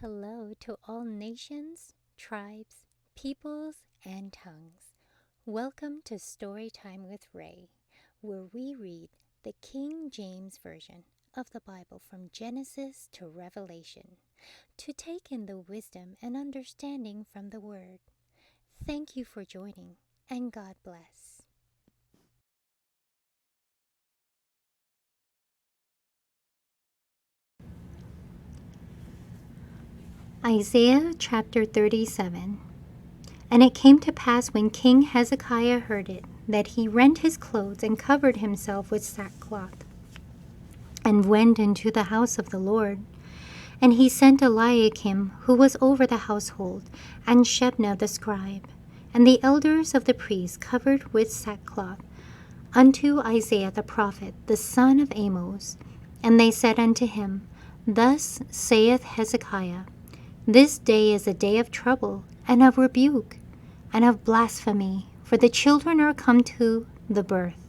Hello to all nations, tribes, peoples, and tongues. Welcome to Storytime with Rae, where we read the King James Version of the Bible from Genesis to Revelation, to take in the wisdom and understanding from the Word. Thank you for joining, and God bless. Isaiah chapter 37. And it came to pass when King Hezekiah heard it, that he rent his clothes and covered himself with sackcloth, and went into the house of the Lord. And he sent Eliakim, who was over the household, and Shebna the scribe, and the elders of the priests covered with sackcloth, unto Isaiah the prophet, the son of Amos. And they said unto him, Thus saith Hezekiah, This day is a day of trouble, and of rebuke, and of blasphemy, for the children are come to the birth,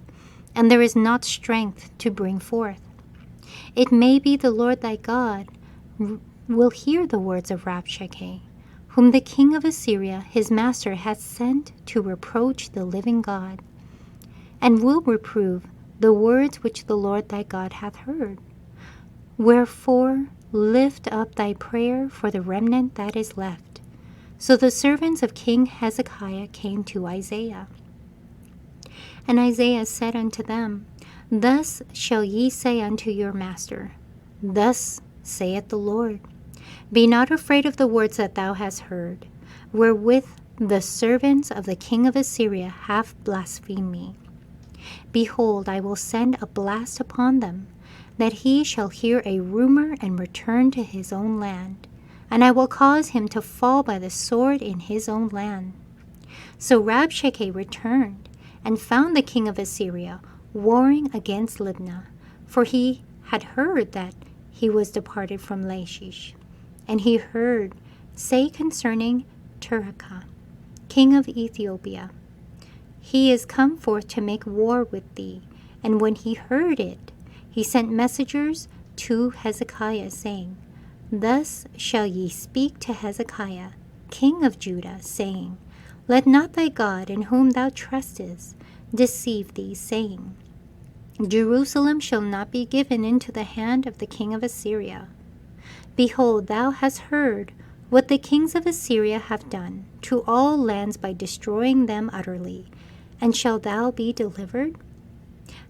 and there is not strength to bring forth. It may be the Lord thy God will hear the words of Rabshakeh, whom the king of Assyria his master hath sent to reproach the living God, and will reprove the words which the Lord thy God hath heard. Wherefore lift up thy prayer for the remnant that is left. So the servants of King Hezekiah came to Isaiah. And Isaiah said unto them, Thus shall ye say unto your master, Thus saith the Lord, Be not afraid of the words that thou hast heard, wherewith the servants of the king of Assyria have blasphemed me. Behold, I will send a blast upon them, that he shall hear a rumor and return to his own land, and I will cause him to fall by the sword in his own land. So Rabshakeh returned, and found the king of Assyria warring against Libnah, for he had heard that he was departed from Lachish. And he heard say concerning Tirhakah, king of Ethiopia, He is come forth to make war with thee. And when he heard it, he sent messengers to Hezekiah, saying, Thus shall ye speak to Hezekiah, king of Judah, saying, Let not thy God, in whom thou trustest, deceive thee, saying, Jerusalem shall not be given into the hand of the king of Assyria. Behold, thou hast heard what the kings of Assyria have done to all lands by destroying them utterly, and shalt thou be delivered?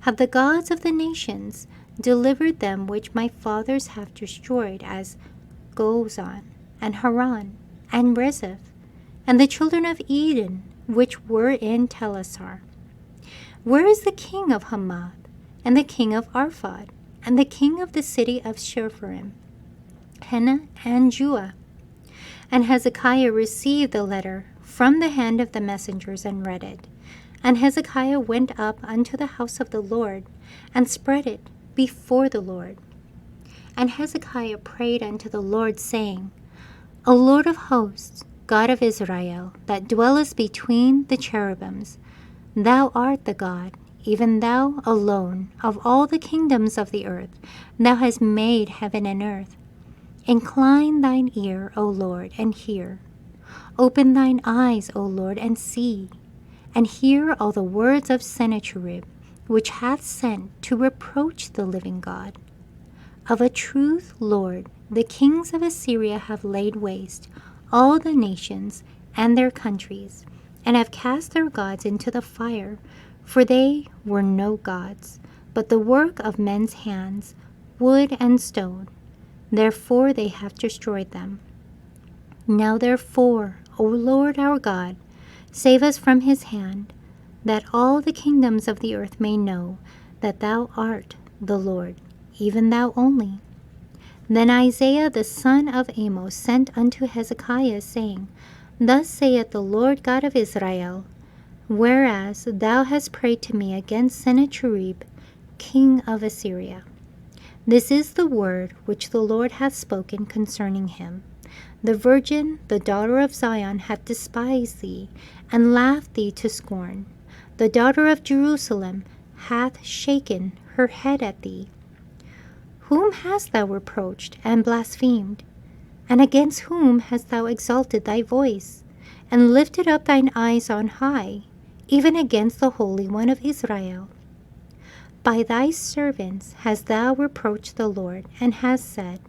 Have the gods of the nations delivered them which my fathers have destroyed, as Gozan, and Haran, and Rezeph, and the children of Eden, which were in Telassar? Where is the king of Hamath, and the king of Arphad, and the king of the city of Shepharim, Hena and Jua? And Hezekiah received the letter from the hand of the messengers, and read it. And Hezekiah went up unto the house of the Lord, and spread it before the Lord. And Hezekiah prayed unto the Lord, saying, O Lord of hosts, God of Israel, that dwellest between the cherubims, thou art the God, even thou alone, of all the kingdoms of the earth. Thou hast made heaven and earth. Incline thine ear, O Lord, and hear. Open thine eyes, O Lord, and see, and hear all the words of Sennacherib, which hath sent to reproach the living God. Of a truth, Lord, the kings of Assyria have laid waste all the nations and their countries, and have cast their gods into the fire, for they were no gods, but the work of men's hands, wood and stone. Therefore they have destroyed them. Now therefore, O Lord our God, save us from his hand, that all the kingdoms of the earth may know that thou art the Lord, even thou only. Then Isaiah the son of Amos sent unto Hezekiah, saying, Thus saith the Lord God of Israel, Whereas thou hast prayed to me against Sennacherib, king of Assyria, this is the word which the Lord hath spoken concerning him. The virgin, the daughter of Zion, hath despised thee, and laughed thee to scorn. The daughter of Jerusalem hath shaken her head at thee. Whom hast thou reproached and blasphemed? And against whom hast thou exalted thy voice, and lifted up thine eyes on high, even against the Holy One of Israel? By thy servants hast thou reproached the Lord, and hast said,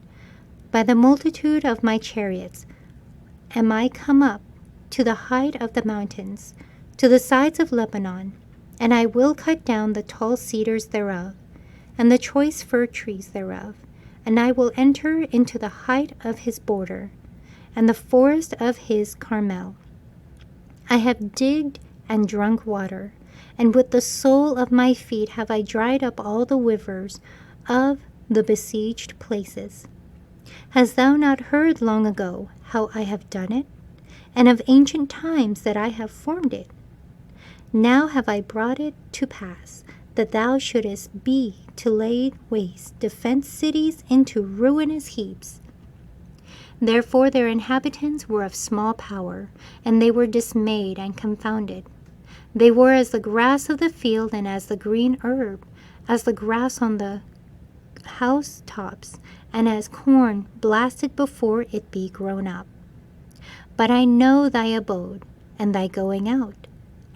By the multitude of my chariots am I come up to the height of the mountains, to the sides of Lebanon, and I will cut down the tall cedars thereof, and the choice fir trees thereof, and I will enter into the height of his border, and the forest of his Carmel. I have digged and drunk water, and with the sole of my feet have I dried up all the rivers of the besieged places. Hast thou not heard long ago how I have done it, and of ancient times that I have formed it? Now have I brought it to pass, that thou shouldest be to lay waste defenced cities into ruinous heaps. Therefore their inhabitants were of small power, and they were dismayed and confounded. They were as the grass of the field, and as the green herb, as the grass on the housetops, and as corn blasted before it be grown up. But I know thy abode, and thy going out,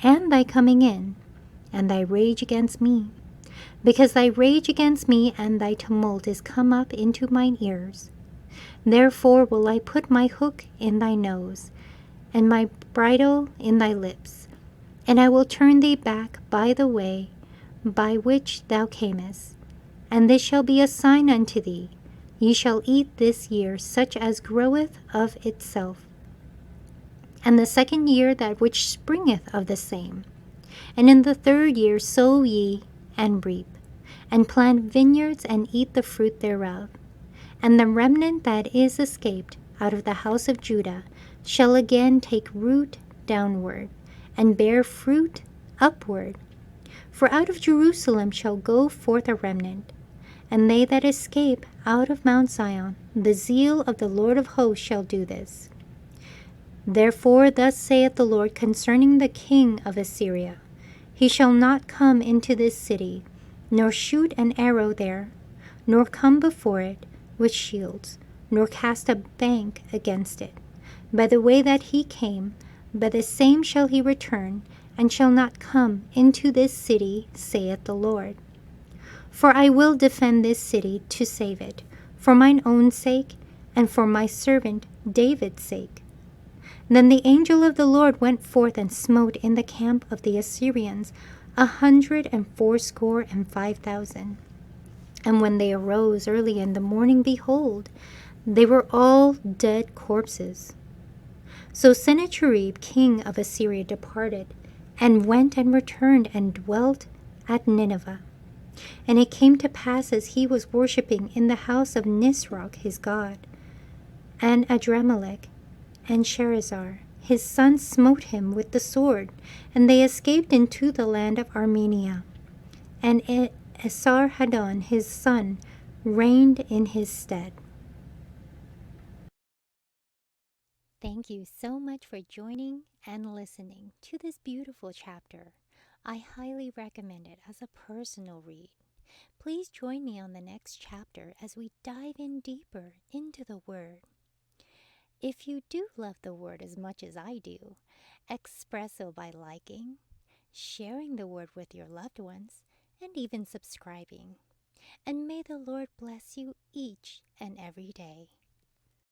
and thy coming in, and thy rage against me. Because thy rage against me and thy tumult is come up into mine ears. Therefore will I put my hook in thy nose, and my bridle in thy lips, and I will turn thee back by the way by which thou camest. And this shall be a sign unto thee, ye shall eat this year such as groweth of itself, and the second year that which springeth of the same. And in the third year sow ye and reap, and plant vineyards and eat the fruit thereof. And the remnant that is escaped out of the house of Judah shall again take root downward, and bear fruit upward. For out of Jerusalem shall go forth a remnant, and they that escape out of Mount Zion, the zeal of the Lord of hosts shall do this. Therefore thus saith the Lord concerning the king of Assyria, He shall not come into this city, nor shoot an arrow there, nor come before it with shields, nor cast a bank against it. By the way that he came, by the same shall he return, and shall not come into this city, saith the Lord. For I will defend this city to save it, for mine own sake, and for my servant David's sake. Then the angel of the Lord went forth and smote in the camp of the Assyrians 185,000. And when they arose early in the morning, behold, they were all dead corpses. So Sennacherib king of Assyria departed, and went and returned and dwelt at Nineveh. And it came to pass, as he was worshipping in the house of Nisroch his god, and Adramelech, and Sherazar his son smote him with the sword, and they escaped into the land of Armenia. And Esarhaddon his son reigned in his stead. Thank you so much for joining and listening to this beautiful chapter. I highly recommend it as a personal read. Please join me on the next chapter as we dive in deeper into the Word. If you do love the Word as much as I do, express so by liking, sharing the Word with your loved ones, and even subscribing. And may the Lord bless you each and every day.